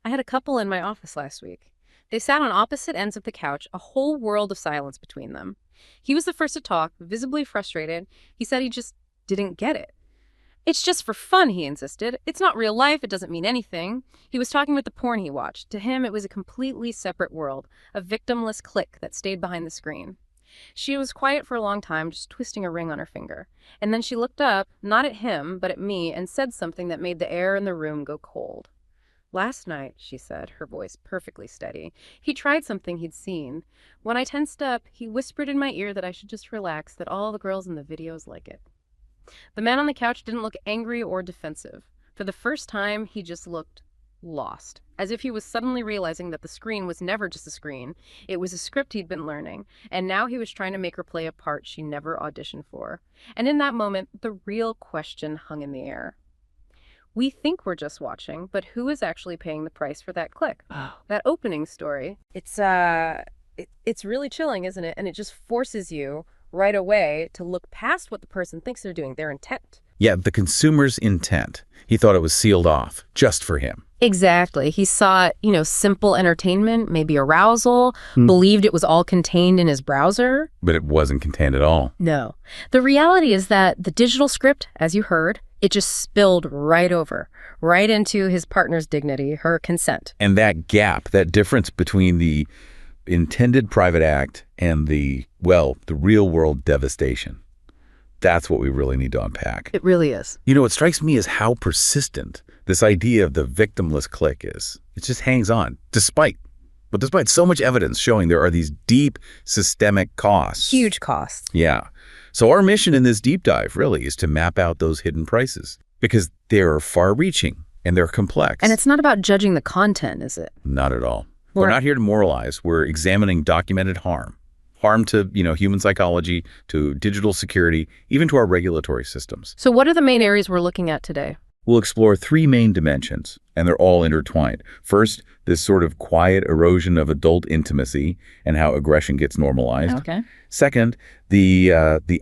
I had a couple in my office last week. They sat on opposite ends of the couch, a whole world of silence between them. He was the first to talk, visibly frustrated. He said he just didn't get it. It's just for fun, he insisted. It's not real life, it doesn't mean anything. He was talking about the porn he watched. To him, it was a completely separate world, a victimless click that stayed behind the screen. She was quiet for a long time, just twisting a ring on her finger. And then she looked up, not at him, but at me, and said something that made the air in the room go cold. Last night, she said, her voice perfectly steady, he tried something he'd seen. When I tensed up, he whispered in my ear that I should just relax, that all the girls in the videos like it. The man on the couch didn't look angry or defensive. For the first time, he just looked lost, as if he was suddenly realizing that the screen was never just a screen. It was a script he'd been learning, and now he was trying to make her play a part she never auditioned for. And in that moment, the real question hung in the air. We think we're just watching, but who is actually paying the price for that click? Oh. That opening story, it's really chilling, isn't it? And it just forces you right away to look past what the person thinks they're doing, their intent. Yeah, the consumer's intent. He thought it was sealed off, just for him. Exactly. He saw, simple entertainment, maybe arousal, believed it was all contained in his browser. But it wasn't contained at all. No. The reality is that the digital script, as you heard, it just spilled right over, right into his partner's dignity, her consent. And that gap, that difference between the intended private act and the real-world devastation, that's what we really need to unpack. It really is. What strikes me is how persistent this idea of the victimless click is. It just hangs on, despite so much evidence showing there are these deep systemic costs. Huge costs. Yeah. So our mission in this deep dive really is to map out those hidden prices, because they're far-reaching and they're complex. And it's not about judging the content, is it? Not at all. We're not here to moralize. We're examining documented harm to, human psychology, to digital security, even to our regulatory systems. So what are the main areas we're looking at today? We'll explore three main dimensions, and they're all intertwined. First, this sort of quiet erosion of adult intimacy and how aggression gets normalized. Okay. Second, the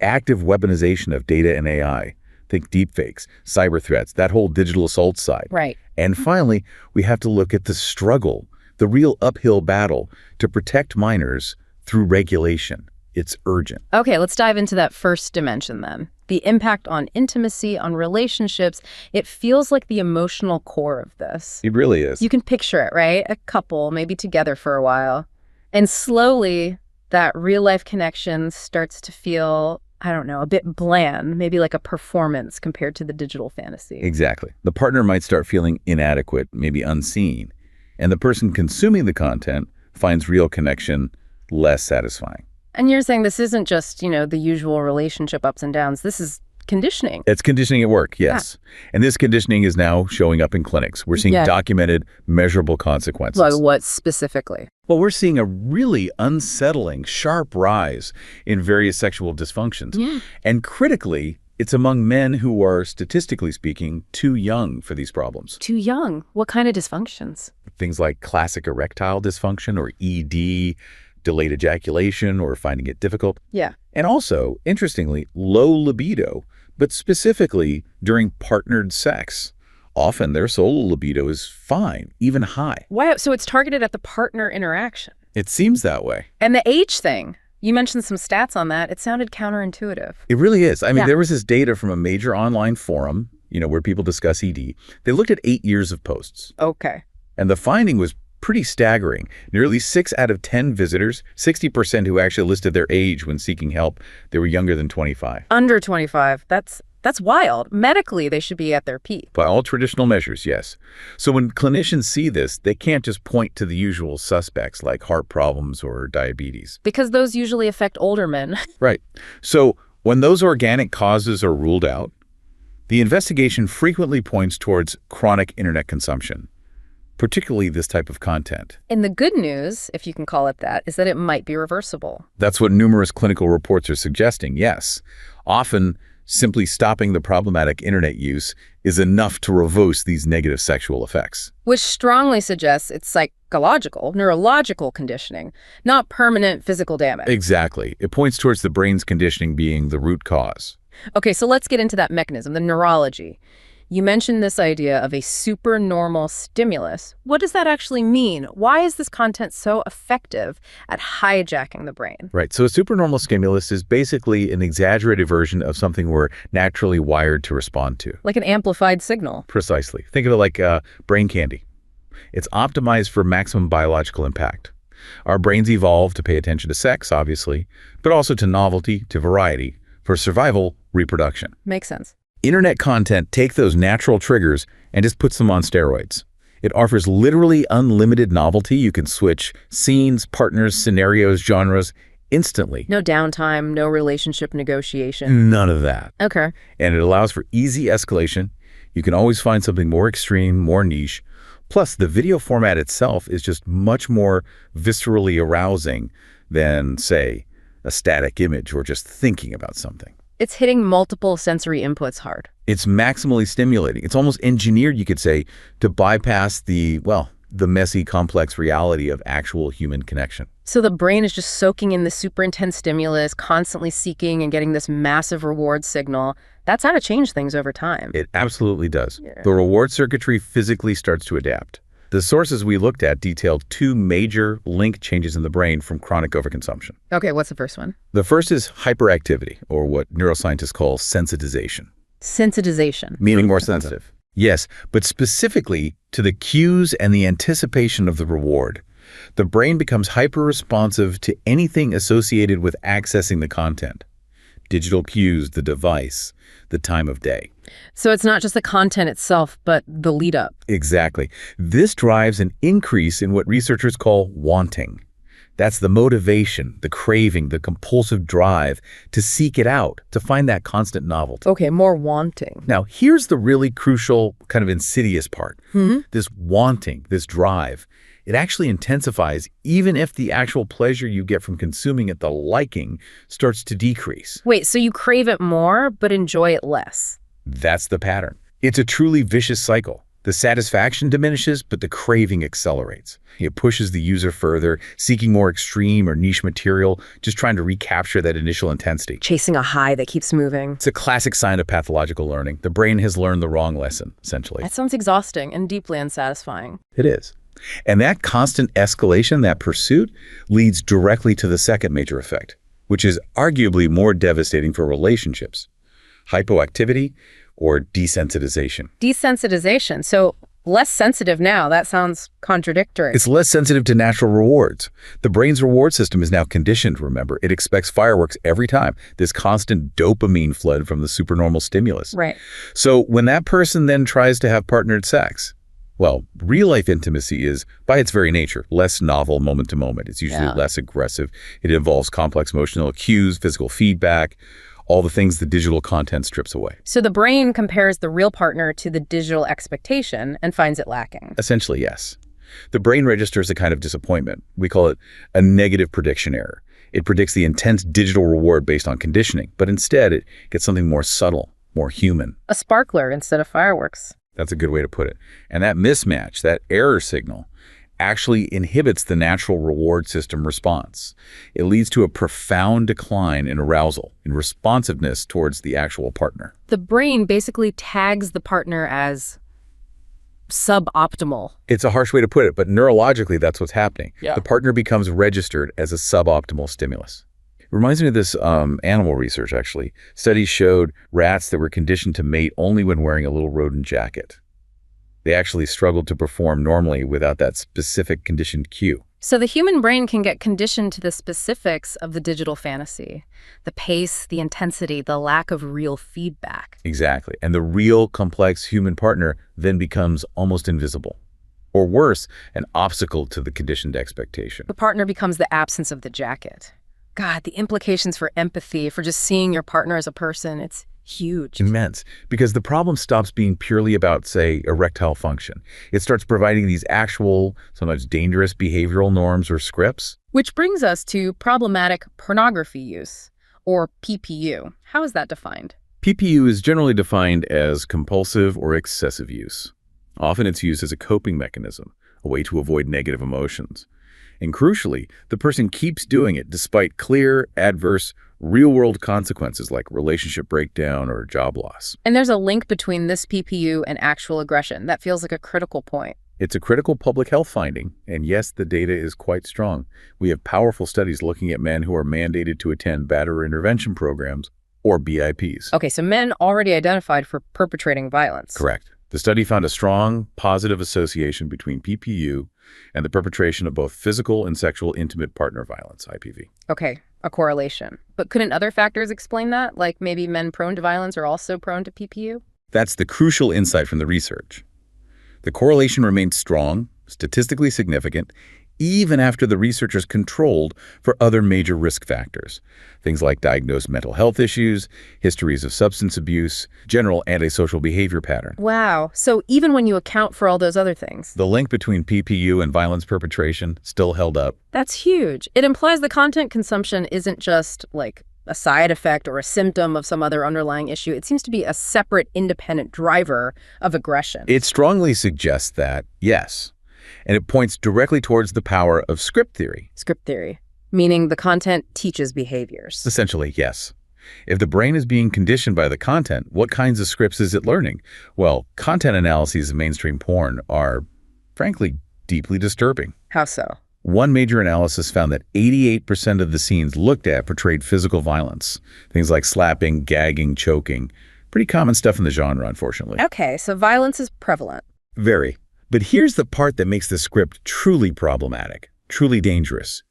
active weaponization of data and AI. Think deepfakes, cyber threats, that whole digital assault side. Right. And finally, we have to look at the struggle, the real uphill battle to protect minors through regulation. It's urgent. Okay, let's dive into that first dimension then. The impact on intimacy, on relationships. It feels like the emotional core of this. It really is. You can picture it, right? A couple, maybe together for a while. And slowly, that real-life connection starts to feel, a bit bland, maybe like a performance compared to the digital fantasy. Exactly. The partner might start feeling inadequate, maybe unseen. And the person consuming the content finds real connection less satisfying. And you're saying this isn't just, the usual relationship ups and downs. This is conditioning. It's conditioning at work, yes. Yeah. And this conditioning is now showing up in clinics. We're seeing documented, measurable consequences. Like what specifically? Well, we're seeing a really unsettling, sharp rise in various sexual dysfunctions. Yeah. And critically, it's among men who are, statistically speaking, too young for these problems. Too young? What kind of dysfunctions? Things like classic erectile dysfunction, or ED, delayed ejaculation, or finding it difficult. Yeah. And also, interestingly, low libido, but specifically during partnered sex. Often their solo libido is fine, even high. Wow, so it's targeted at the partner interaction. It seems that way. And the age thing, you mentioned some stats on that. It sounded counterintuitive. It really is. There was this data from a major online forum, where people discuss ED. They looked at 8 years of posts. Okay. And the finding was pretty staggering. Nearly 6 out of 10 visitors, 60% who actually listed their age when seeking help, they were younger than 25. Under 25. That's wild. Medically, they should be at their peak. By all traditional measures, yes. So when clinicians see this, they can't just point to the usual suspects like heart problems or diabetes. Because those usually affect older men. Right. So when those organic causes are ruled out, the investigation frequently points towards chronic internet consumption, particularly this type of content. And the good news, if you can call it that, is that it might be reversible. That's what numerous clinical reports are suggesting, yes. Often, simply stopping the problematic internet use is enough to reverse these negative sexual effects. Which strongly suggests it's psychological, neurological conditioning, not permanent physical damage. Exactly. It points towards the brain's conditioning being the root cause. Okay, so let's get into that mechanism, the neurology. You mentioned this idea of a supernormal stimulus. What does that actually mean? Why is this content so effective at hijacking the brain? Right. So a supernormal stimulus is basically an exaggerated version of something we're naturally wired to respond to. Like an amplified signal. Precisely. Think of it like brain candy. It's optimized for maximum biological impact. Our brains evolved to pay attention to sex, obviously, but also to novelty, to variety, for survival, reproduction. Makes sense. Internet content takes those natural triggers and just puts them on steroids. It offers literally unlimited novelty. You can switch scenes, partners, scenarios, genres instantly. No downtime, no relationship negotiation. None of that. Okay. And it allows for easy escalation. You can always find something more extreme, more niche. Plus, the video format itself is just much more viscerally arousing than, say, a static image or just thinking about something. It's hitting multiple sensory inputs hard. It's maximally stimulating. It's almost engineered, you could say, to bypass the messy, complex reality of actual human connection. So the brain is just soaking in the super intense stimulus, constantly seeking and getting this massive reward signal. That's how to change things over time. It absolutely does. Yeah. The reward circuitry physically starts to adapt. The sources we looked at detailed two major link changes in the brain from chronic overconsumption. Okay, what's the first one? The first is hyperactivity, or what neuroscientists call sensitization. Sensitization. Meaning more sensitive. Yes, but specifically to the cues and the anticipation of the reward. The brain becomes hyper-responsive to anything associated with accessing the content. Digital cues, the device, the time of day. So it's not just the content itself, but the lead up. Exactly. This drives an increase in what researchers call wanting. That's the motivation, the craving, the compulsive drive to seek it out, to find that constant novelty. Okay, more wanting. Now, here's the really crucial, kind of insidious part. This wanting, this drive, it actually intensifies even if the actual pleasure you get from consuming it, the liking, starts to decrease. Wait, so you crave it more, but enjoy it less? That's the pattern. It's a truly vicious cycle. The satisfaction diminishes, but the craving accelerates. It pushes the user further, seeking more extreme or niche material, just trying to recapture that initial intensity. Chasing a high that keeps moving. It's a classic sign of pathological learning. The brain has learned the wrong lesson, essentially. That sounds exhausting and deeply unsatisfying. It is. And that constant escalation, that pursuit, leads directly to the second major effect, which is arguably more devastating for relationships: hypoactivity or desensitization. Desensitization. So less sensitive now. That sounds contradictory. It's less sensitive to natural rewards. The brain's reward system is now conditioned, remember. It expects fireworks every time, this constant dopamine flood from the supernormal stimulus. Right. So when that person then tries to have partnered sex, well, real-life intimacy is, by its very nature, less novel moment to moment. It's usually less aggressive. It involves complex emotional cues, physical feedback, all the things the digital content strips away. So the brain compares the real partner to the digital expectation and finds it lacking. Essentially, yes. The brain registers a kind of disappointment. We call it a negative prediction error. It predicts the intense digital reward based on conditioning, but instead it gets something more subtle, more human. A sparkler instead of fireworks. That's a good way to put it. And that mismatch, that error signal, actually inhibits the natural reward system response. It leads to a profound decline in arousal, in responsiveness towards the actual partner. The brain basically tags the partner as suboptimal. It's a harsh way to put it, but neurologically, that's what's happening. Yeah. The partner becomes registered as a suboptimal stimulus. It reminds me of this animal research, actually. Studies showed rats that were conditioned to mate only when wearing a little rodent jacket. They actually struggled to perform normally without that specific conditioned cue. So the human brain can get conditioned to the specifics of the digital fantasy. The pace, the intensity, the lack of real feedback. Exactly. And the real complex human partner then becomes almost invisible. Or worse, an obstacle to the conditioned expectation. The partner becomes the absence of the jacket. God, the implications for empathy, for just seeing your partner as a person, it's huge. Immense. Because the problem stops being purely about, say, erectile function. It starts providing these actual, sometimes dangerous behavioral norms or scripts. Which brings us to problematic pornography use, or PPU. How is that defined? PPU is generally defined as compulsive or excessive use. Often it's used as a coping mechanism, a way to avoid negative emotions. And crucially, the person keeps doing it despite clear, adverse, real-world consequences like relationship breakdown or job loss. And there's a link between this PPU and actual aggression. That feels like a critical point. It's a critical public health finding, and yes, the data is quite strong. We have powerful studies looking at men who are mandated to attend batterer intervention programs, or BIPs. Okay, so men already identified for perpetrating violence. Correct. The study found a strong positive association between PPU and the perpetration of both physical and sexual intimate partner violence, IPV. Okay, a correlation. But couldn't other factors explain that? Like maybe men prone to violence are also prone to PPU? That's the crucial insight from the research. The correlation remained strong, statistically significant, even after the researchers controlled for other major risk factors. Things like diagnosed mental health issues, histories of substance abuse, general antisocial behavior pattern. Wow. So even when you account for all those other things, The link between PPU and violence perpetration still held up. that's huge. It implies the content consumption isn't just like a side effect or a symptom of some other underlying issue. It seems to be a separate, independent driver of aggression. It strongly suggests that, yes, and it points directly towards the power of script theory. Script theory, meaning the content teaches behaviors. Essentially, yes. If the brain is being conditioned by the content, what kinds of scripts is it learning? Well, content analyses of mainstream porn are, frankly, deeply disturbing. How so? One major analysis found that 88% of the scenes looked at portrayed physical violence. Things like slapping, gagging, choking. Pretty common stuff in the genre, unfortunately. Okay, so violence is prevalent. Very. But here's the part that makes the script truly problematic, truly dangerous.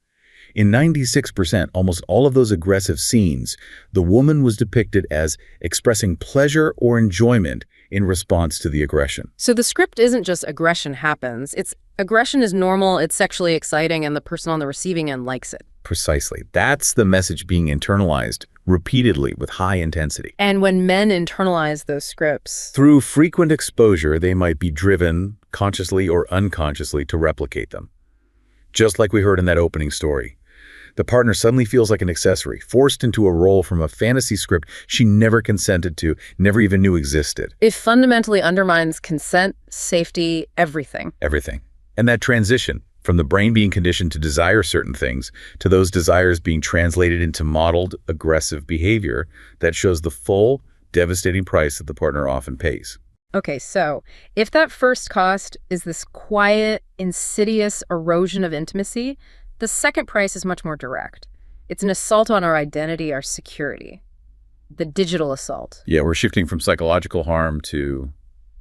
In 96%, almost all of those aggressive scenes, the woman was depicted as expressing pleasure or enjoyment in response to the aggression. So the script isn't just aggression happens. It's aggression is normal, it's sexually exciting, and the person on the receiving end likes it. Precisely. That's the message being internalized repeatedly with high intensity. And when men internalize those scripts, Through frequent exposure, they might be driven, consciously or unconsciously, to replicate them. Just like we heard in that opening story. The partner suddenly feels like an accessory, forced into a role from a fantasy script she never consented to, never even knew existed. it fundamentally undermines consent, safety, everything. Everything. And that transition, from the brain being conditioned to desire certain things, to those desires being translated into modeled, aggressive behavior that shows the full, devastating price that the partner often pays. Okay, so if that first cost is this quiet, insidious erosion of intimacy, the second price is much more direct. It's an assault on our identity, our security. The digital assault. Yeah, we're shifting from psychological harm to,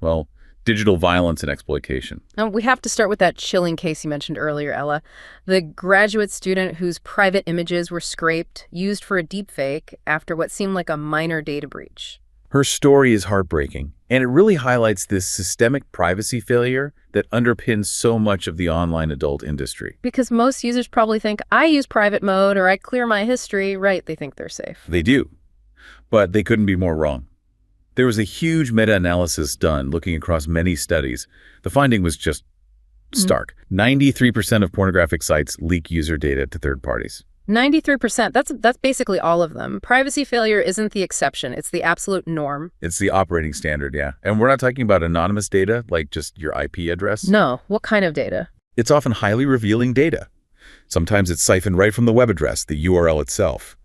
well, digital violence and exploitation. Now, we have to start with that chilling case you mentioned earlier, Ella. The graduate student whose private images were scraped, used for a deepfake after what seemed like a minor data breach. Her story is heartbreaking, and it really highlights this systemic privacy failure that underpins so much of the online adult industry. Because most users probably think, I use private mode or I clear my history, right? They think they're safe. They do, but they couldn't be more wrong. There was a huge meta-analysis done looking across many studies. The finding was just stark. 93% of pornographic sites leak user data to third parties. 93%, that's basically all of them. Privacy failure isn't the exception, it's the absolute norm. It's the operating standard, yeah. And we're not talking about anonymous data, like just your IP address. No, what kind of data? It's often highly revealing data. Sometimes it's siphoned right from the web address, the URL itself.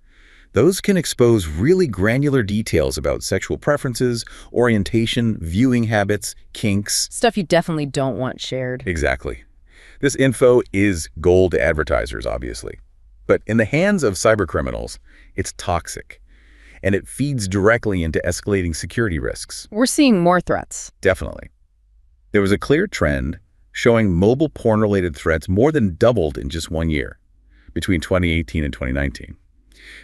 Those can expose really granular details about sexual preferences, orientation, viewing habits, kinks. Stuff you definitely don't want shared. Exactly. This info is gold to advertisers, obviously. But in the hands of cybercriminals, it's toxic. And it feeds directly into escalating security risks. We're seeing more threats. Definitely. There was a clear trend showing mobile porn-related threats more than doubled in just 1 year, between 2018 and 2019.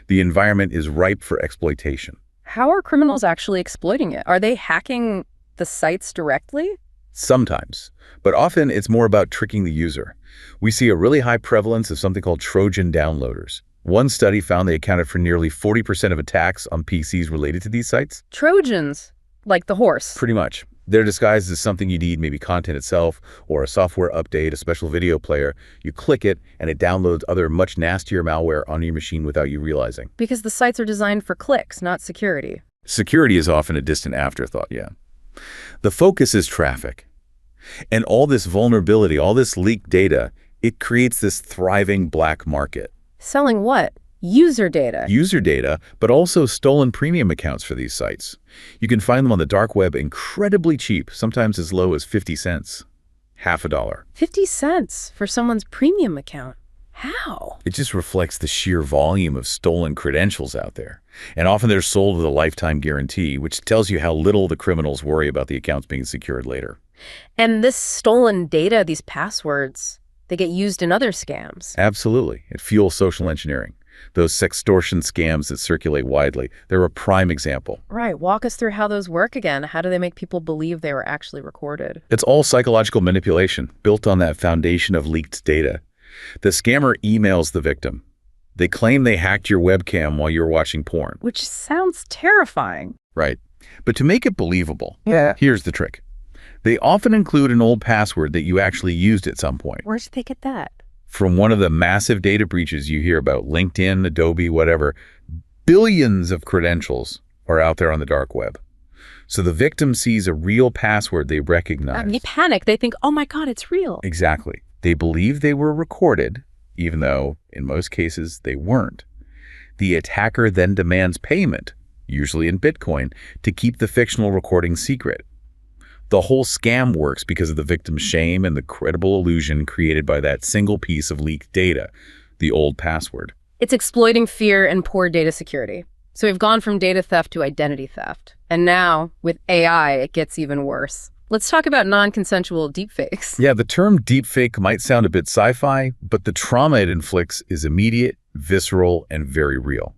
The environment is ripe for exploitation. How are criminals actually exploiting it? Are they hacking the sites directly? Sometimes, but often it's more about tricking the user. We see a really high prevalence of something called Trojan downloaders. One study found they accounted for nearly 40% of attacks on PCs related to these sites. Trojans, like the horse. Pretty much. They're disguised as something you need, maybe content itself, or a software update, a special video player. You click it, and it downloads other much nastier malware onto your machine without you realizing. Because the sites are designed for clicks, not security. Security is often a distant afterthought, yeah. The focus is traffic. And all this vulnerability, all this leaked data, it creates this thriving black market. Selling what? User data. User data, but also stolen premium accounts for these sites. You can find them on the dark web incredibly cheap, sometimes as low as 50 cents. Half a dollar. 50 cents for someone's premium account. How? It just reflects the sheer volume of stolen credentials out there. And often they're sold with a lifetime guarantee, which tells you how little the criminals worry about the accounts being secured later. And this stolen data, these passwords, they get used in other scams. Absolutely. It fuels social engineering. Those sextortion scams that circulate widely, they're a prime example. Right. Walk us through how those work again. How do they make people believe they were actually recorded? It's all psychological manipulation, built on that foundation of leaked data. The scammer emails the victim. They claim they hacked your webcam while you were watching porn. Which sounds terrifying. Right. But to make it believable, Yeah. here's the trick. They often include an old password that you actually used at some point. Where did they get that? From one of the massive data breaches you hear about, LinkedIn, Adobe, whatever, billions of credentials are out there on the dark web. So the victim sees a real password they recognize. They panic. They think, oh my God, it's real. Exactly. They believe they were recorded, even though, in most cases, they weren't. The attacker then demands payment, usually in Bitcoin, to keep the fictional recording secret. The whole scam works because of the victim's shame and the credible illusion created by that single piece of leaked data, the old password. It's exploiting fear and poor data security. So we've gone from data theft to identity theft. And now, with AI, it gets even worse. Let's talk about non-consensual deepfakes. Yeah, the term deepfake might sound a bit sci-fi, but the trauma it inflicts is immediate, visceral, and very real.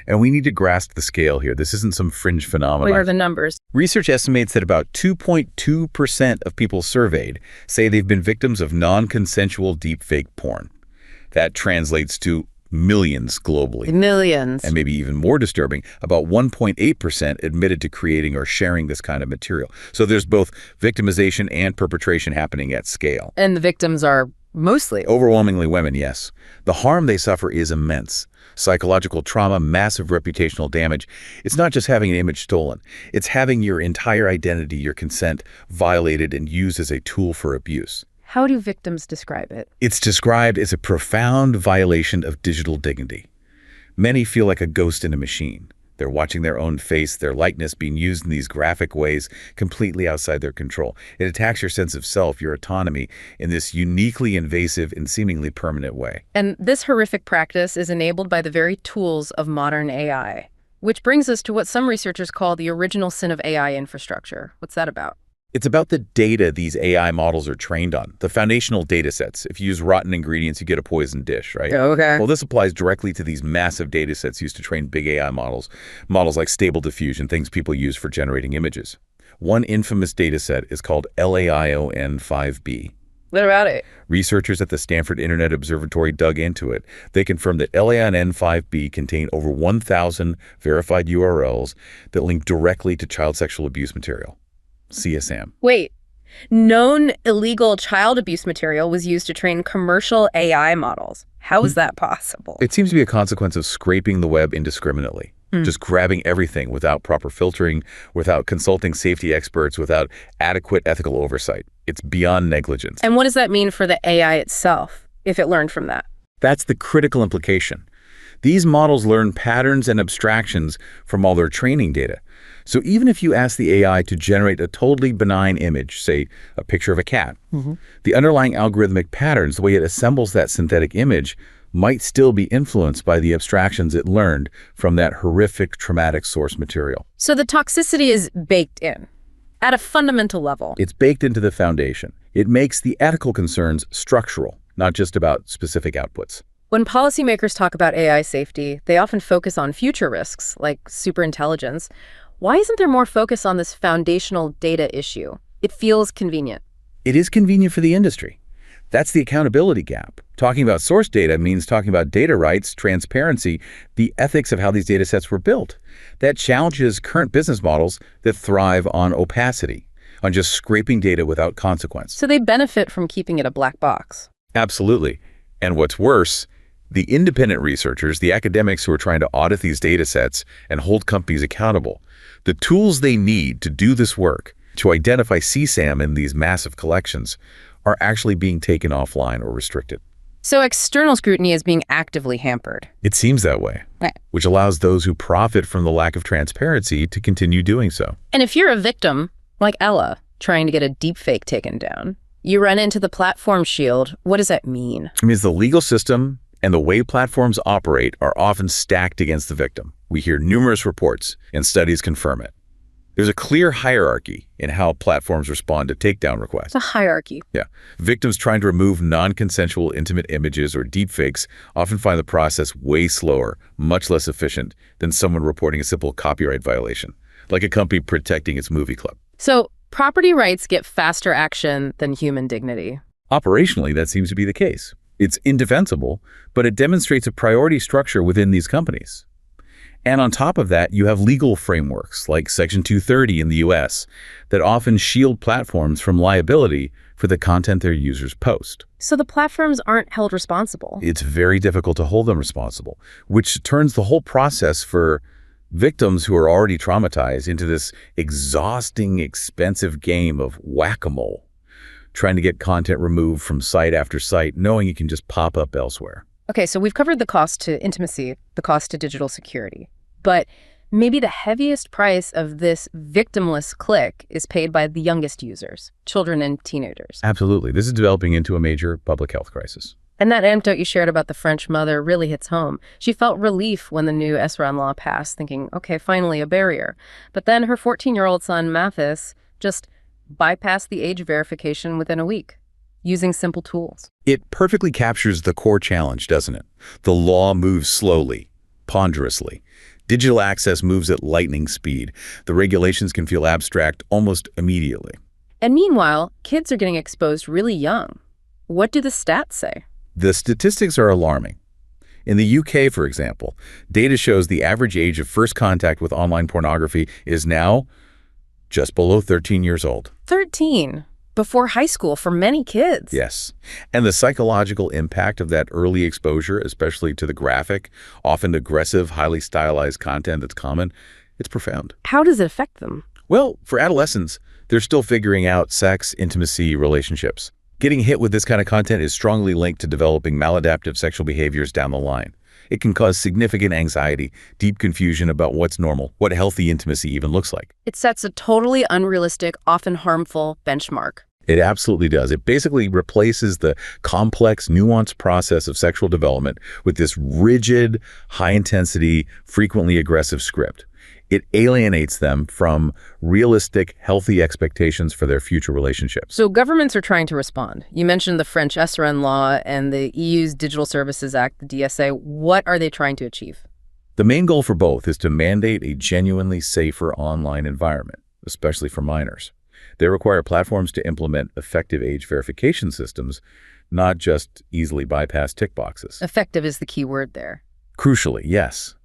And we need to grasp the scale here. This isn't some fringe phenomenon. What are the numbers? Research estimates that about 2.2% of people surveyed say they've been victims of non-consensual deepfake porn. That translates to millions globally. Millions. And maybe even more disturbing, about 1.8% admitted to creating or sharing this kind of material. So there's both victimization and perpetration happening at scale. And the victims are mostly Overwhelmingly women, yes. The harm they suffer is immense. Psychological trauma, massive reputational damage. It's not just having an image stolen. It's having your entire identity, your consent, violated and used as a tool for abuse. How do victims describe it? It's described as a profound violation of digital dignity. Many feel like a ghost in a machine. They're watching their own face, their likeness being used in these graphic ways completely outside their control. It attacks your sense of self, your autonomy, in this uniquely invasive and seemingly permanent way. And this horrific practice is enabled by the very tools of modern AI, which brings us to what some researchers call the original sin of AI infrastructure. What's that about? It's about the data these AI models are trained on, the foundational data sets. If you use rotten ingredients, you get a poisoned dish, right? Okay. Well, this applies directly to these massive data sets used to train big AI models like Stable Diffusion, things people use for generating images. One infamous data set is called LAION5B. What about it? Researchers at the Stanford Internet Observatory dug into it. They confirmed that LAION5B contained over 1,000 verified URLs that link directly to child sexual abuse material. CSAM. Wait, known illegal child abuse material was used to train commercial AI models. How is that possible? It seems to be a consequence of scraping the web indiscriminately, just grabbing everything without proper filtering, without consulting safety experts, without adequate ethical oversight. It's beyond negligence. And what does that mean for the AI itself, if it learned from that? That's the critical implication. These models learn patterns and abstractions from all their training data. So even if you ask the AI to generate a totally benign image, say a picture of a cat, the underlying algorithmic patterns, the way it assembles that synthetic image, might still be influenced by the abstractions it learned from that horrific, traumatic source material. So the toxicity is baked in, at a fundamental level. It's baked into the foundation. It makes the ethical concerns structural, not just about specific outputs. When policymakers talk about AI safety, they often focus on future risks, like superintelligence. Why isn't there more focus on this foundational data issue? It feels convenient. It is convenient for the industry. That's the accountability gap. Talking about source data means talking about data rights, transparency, the ethics of how these data sets were built. That challenges current business models that thrive on opacity, on just scraping data without consequence. So they benefit from keeping it a black box. Absolutely. And what's worse, the independent researchers, the academics who are trying to audit these data sets and hold companies accountable, the tools they need to do this work, to identify CSAM in these massive collections, are actually being taken offline or restricted. So external scrutiny is being actively hampered. It seems that way, Right. which allows those who profit from the lack of transparency to continue doing so. And if you're a victim, like Ella, trying to get a deepfake taken down, you run into the platform shield. What does that mean? It means the legal system and the way platforms operate are often stacked against the victim. We hear numerous reports, and studies confirm it. There's a clear hierarchy in how platforms respond to takedown requests. The hierarchy. Yeah. Victims trying to remove non-consensual intimate images or deepfakes often find the process way slower, much less efficient than someone reporting a simple copyright violation, like a company protecting its movie club. So property rights get faster action than human dignity. Operationally, that seems to be the case. It's indefensible, but it demonstrates a priority structure within these companies. And on top of that, you have legal frameworks like Section 230 in the US that often shield platforms from liability for the content their users post. So the platforms aren't held responsible. It's very difficult to hold them responsible, which turns the whole process for victims who are already traumatized into this exhausting, expensive game of whack-a-mole, trying to get content removed from site after site, knowing it can just pop up elsewhere. Okay, so we've covered the cost to intimacy, the cost to digital security. But maybe the heaviest price of this victimless click is paid by the youngest users, children and teenagers. Absolutely. This is developing into a major public health crisis. And that anecdote you shared about the French mother really hits home. She felt relief when the new SRAN law passed, thinking, okay, finally a barrier. But then her 14-year-old son, Mathis, just bypassed the age verification within a week, using simple tools. It perfectly captures the core challenge, doesn't it? The law moves slowly, ponderously. Digital access moves at lightning speed. The regulations can feel abstract almost immediately. And meanwhile, kids are getting exposed really young. What do the stats say? The statistics are alarming. In the UK, for example, data shows the average age of first contact with online pornography is now just below 13 years old. 13. Before high school for many kids. Yes. And the psychological impact of that early exposure, especially to the graphic, often aggressive, highly stylized content that's common, it's profound. How does it affect them? Well, for adolescents, they're still figuring out sex, intimacy, relationships. Getting hit with this kind of content is strongly linked to developing maladaptive sexual behaviors down the line. It can cause significant anxiety, deep confusion about what's normal, what healthy intimacy even looks like. It sets a totally unrealistic, often harmful benchmark. It absolutely does. It basically replaces the complex, nuanced process of sexual development with this rigid, high-intensity, frequently aggressive script. It alienates them from realistic, healthy expectations for their future relationships. So governments are trying to respond. You mentioned the French SRAN law and the EU's Digital Services Act, the DSA. What are they trying to achieve? The main goal for both is to mandate a genuinely safer online environment, especially for minors. They require platforms to implement effective age verification systems, not just easily bypass tick boxes. Effective is the key word there. Crucially, yes.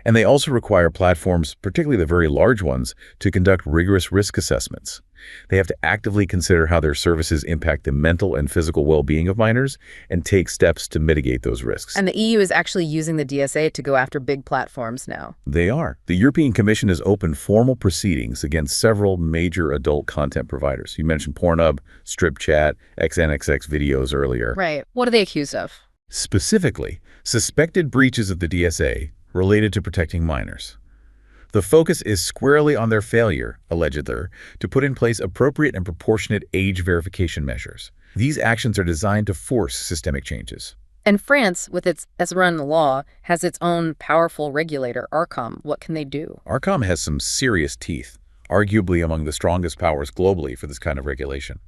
And they also require platforms, particularly the very large ones, to conduct rigorous risk assessments. They have to actively consider how their services impact the mental and physical well-being of minors and take steps to mitigate those risks. And the EU is actually using the DSA to go after big platforms now. They are. The European Commission has opened formal proceedings against several major adult content providers. You mentioned Pornhub, StripChat, XNXX videos earlier. Right. What are they accused of? Specifically, suspected breaches of the DSA related to protecting minors. The focus is squarely on their failure, allegedly, to put in place appropriate and proportionate age verification measures. These actions are designed to force systemic changes. And France, with its SRAN law, has its own powerful regulator, ARCOM. What can they do? ARCOM has some serious teeth, arguably among the strongest powers globally for this kind of regulation.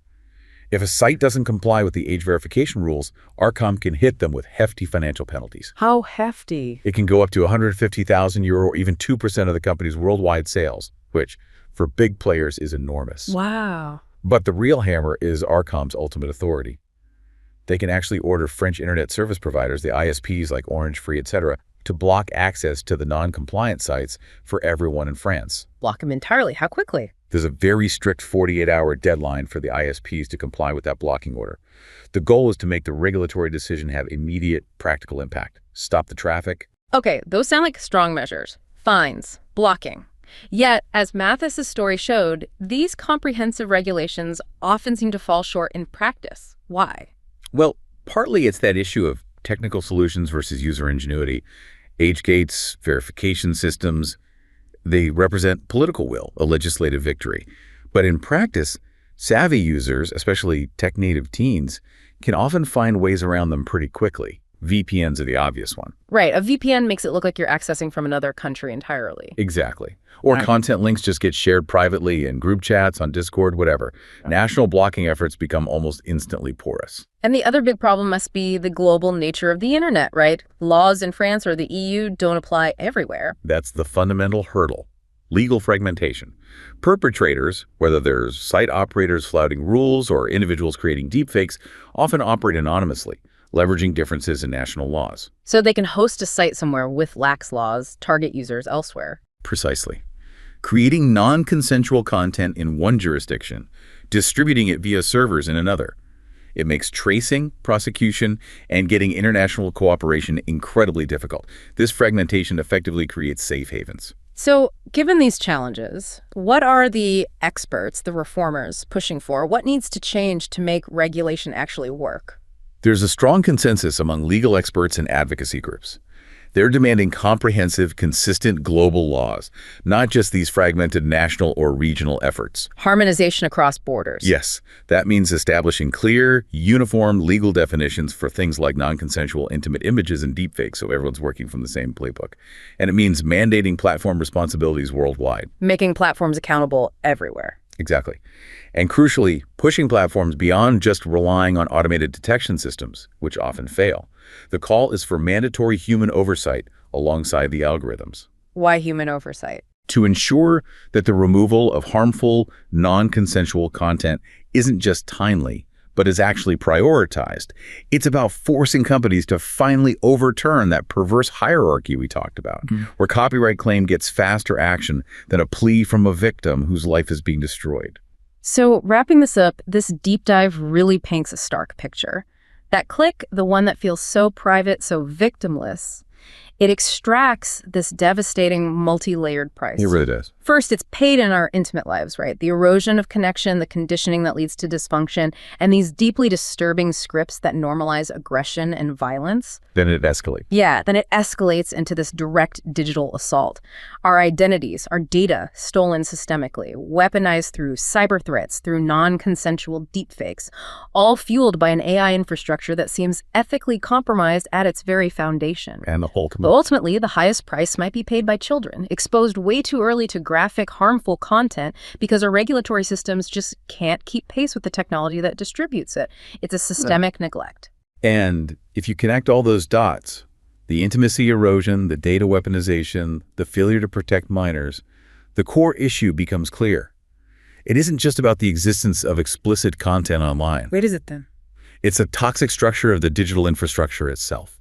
If a site doesn't comply with the age verification rules, ARCOM can hit them with hefty financial penalties. How hefty? It can go up to €150,000 or even 2% of the company's worldwide sales, which, for big players, is enormous. Wow. But the real hammer is ARCOM's ultimate authority. They can actually order French internet service providers, the ISPs like Orange, Free, etc., to block access to the non-compliant sites for everyone in France. Block them entirely. How quickly? There's a very strict 48-hour deadline for the ISPs to comply with that blocking order. The goal is to make the regulatory decision have immediate practical impact. Stop the traffic. Okay, those sound like strong measures. Fines, blocking. Yet, as Mathis's story showed, these comprehensive regulations often seem to fall short in practice. Why? Well, Partly it's that issue of technical solutions versus user ingenuity. Age gates, verification systems, they represent political will, a legislative victory. But in practice, savvy users, especially tech-native teens, can often find ways around them pretty quickly. VPNs are the obvious one. Right. A VPN makes it look like you're accessing from another country entirely. Exactly. Or content links just get shared privately in group chats, on Discord, whatever. National blocking efforts become almost instantly porous. And the other big problem must be the global nature of the internet, right? Laws in France or the EU don't apply everywhere. That's the fundamental hurdle. Legal fragmentation. Perpetrators, whether they're site operators flouting rules or individuals creating deepfakes, often operate anonymously, leveraging differences in national laws. So they can host a site somewhere with lax laws, target users elsewhere. Precisely. Creating non-consensual content in one jurisdiction, distributing it via servers in another. It makes tracing, prosecution, and getting international cooperation incredibly difficult. This fragmentation effectively creates safe havens. So, given these challenges, what are the experts, the reformers, pushing for? What needs to change to make regulation actually work? There's a strong consensus among legal experts and advocacy groups. They're demanding comprehensive, consistent global laws, not just these fragmented national or regional efforts. Harmonization across borders. Yes, that means establishing clear, uniform legal definitions for things like non-consensual intimate images and deepfakes, so everyone's working from the same playbook. And it means mandating platform responsibilities worldwide. Making platforms accountable everywhere. Exactly. And crucially, pushing platforms beyond just relying on automated detection systems, which often fail. The call is for mandatory human oversight alongside the algorithms. Why human oversight? To ensure that the removal of harmful, non-consensual content isn't just timely, but is actually prioritized. It's about forcing companies to finally overturn that perverse hierarchy we talked about, where copyright claim gets faster action than a plea from a victim whose life is being destroyed. So wrapping this up, this deep dive really paints a stark picture. That click, the one that feels so private, so victimless, it extracts this devastating multi-layered price. It really does. First, it's paid in our intimate lives, right? The erosion of connection, the conditioning that leads to dysfunction, and these deeply disturbing scripts that normalize aggression and violence. Then it escalates. Yeah, then it escalates into this direct digital assault. Our identities, our data stolen systemically, weaponized through cyber threats, through non-consensual deepfakes, all fueled by an AI infrastructure that seems ethically compromised at its very foundation. And But ultimately, the highest price might be paid by children, exposed way too early to graphic, harmful content because our regulatory systems just can't keep pace with the technology that distributes it. It's a systemic neglect. And if you connect all those dots, the intimacy erosion, the data weaponization, the failure to protect minors, the core issue becomes clear. It isn't just about the existence of explicit content online. What is it then? It's a toxic structure of the digital infrastructure itself.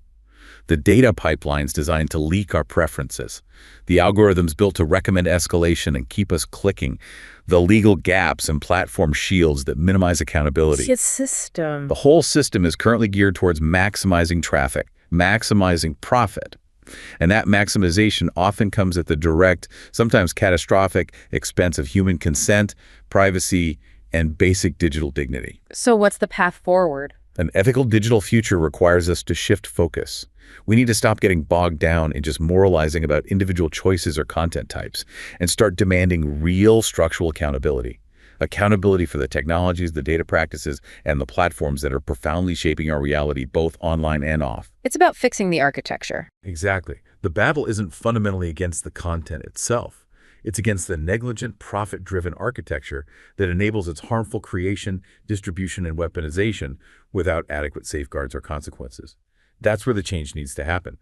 The data pipelines designed to leak our preferences, the algorithms built to recommend escalation and keep us clicking, the legal gaps and platform shields that minimize accountability. It's system. The whole system is currently geared towards maximizing traffic, maximizing profit. And that maximization often comes at the direct, sometimes catastrophic, expense of human consent, privacy, and basic digital dignity. So what's the path forward? An ethical digital future requires us to shift focus. We need to stop getting bogged down in just moralizing about individual choices or content types and start demanding real structural accountability. Accountability for the technologies, the data practices, and the platforms that are profoundly shaping our reality both online and off. It's about fixing the architecture. Exactly. The battle isn't fundamentally against the content itself. It's against the negligent, profit-driven architecture that enables its harmful creation, distribution, and weaponization without adequate safeguards or consequences. That's where the change needs to happen.